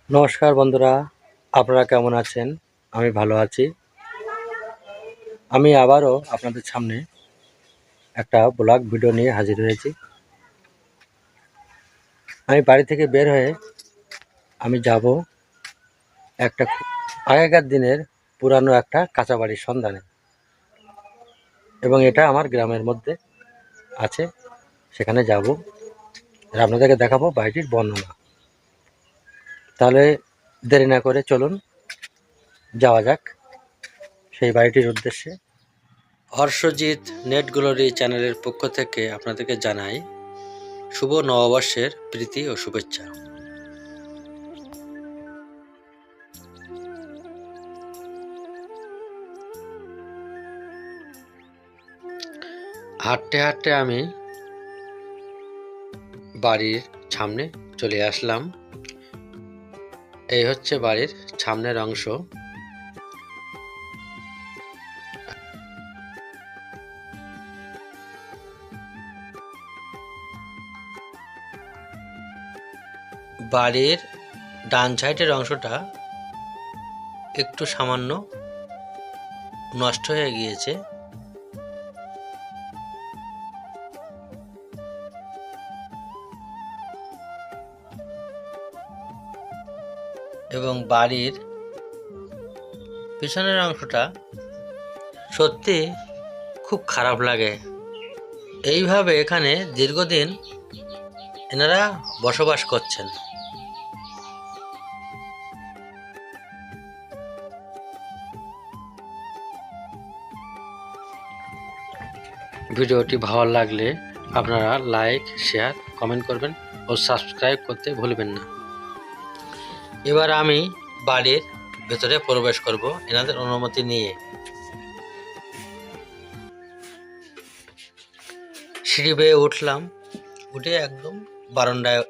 নমস্কার বন্ধুরা, আপনারা কেমন আছেন? আমি ভালো আছি। আমি আবারও আপনাদের সামনে একটা ব্লগ ভিডিও নিয়ে হাজির হয়েছি। আমি বাড়ি থেকে বের হয়ে আমি যাব একটা আগেকার দিনের পুরানো একটা কাঁচা বাড়ির সন্ধানে, এবং এটা আমার গ্রামের মধ্যে আছে। সেখানে যাব আর আপনাদেরকে দেখাবো বাড়িটির বর্ণনা। তাহলে দেরি না করে চলুন যাওয়া যাক সেই বাড়িটির উদ্দেশ্যে। হর্ষজিৎ নেট গ্লোরি চ্যানেলের পক্ষ থেকে আপনাদেরকে জানাই শুভ নববর্ষের প্রীতি ও শুভেচ্ছা। হাঁটতে হাঁটতে আমি বাড়ির সামনে চলে আসলাম। এই হচ্ছে বাড়ির সামনের অংশ। বাড়ির ডান সাইডের অংশটা একটু সামান্য নষ্ট হয়ে গিয়েছে, এবং বাড়ির পিছনের অংশটা সত্যি খুব খারাপ লাগে। এইভাবে এখানে দীর্ঘদিন এনারা বসবাস করছেন। ভিডিওটি ভালো লাগলে আপনারা লাইক, শেয়ার, কমেন্ট করবেন ও সাবস্ক্রাইব করতে ভুলবেন না। এবার আমি বাড়ির ভেতরে প্রবেশ করব এনাদের অনুমতি নিয়ে। সিঁড়ি বেয়ে উঠলাম, উঠে একদম বারান্দায়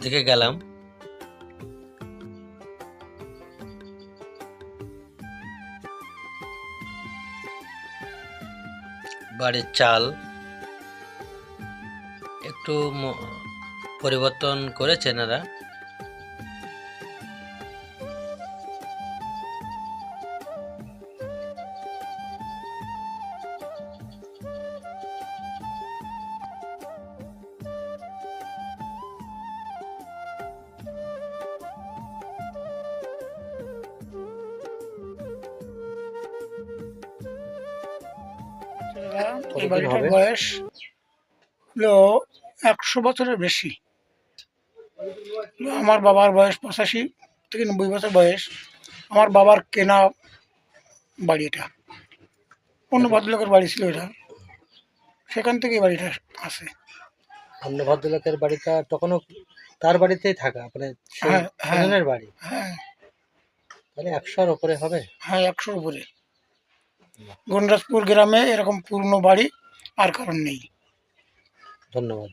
দিকে গেলাম। বাড়ির চাল একটু পরিবর্তন করেছে এনারা। এই বাড়িটার বয়স হলো 100 বছরের বেশি। আমার বাবার বয়স 85 থেকে 90 বছর বয়স। আমার বাবার কেনা বাড়ি এটা, অন্য ভদ্রলোকের বাড়ি ছিল এটা, সেখান থেকে এই বাড়িটা আছে। অন্য ভদ্রলোকের বাড়িটা তখনও তার বাড়িতেই থাকা, মানে হ্যাঁ হ্যাঁ বাড়ি। হ্যাঁ তাহলে 100-র উপরে হবে। হ্যাঁ 100-র উপরে। গণরাজপুর গ্রামে এরকম পুরনো বাড়ি আর কারণ নেই। ধন্যবাদ।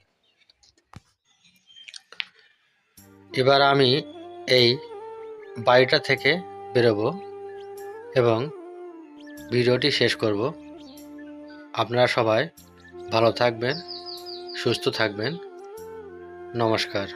এবার আমি এই বাড়িটা থেকে বেরোবো এবং ভিডিওটি শেষ করব। আপনারা সবাই ভালো থাকবেন, সুস্থ থাকবেন। নমস্কার।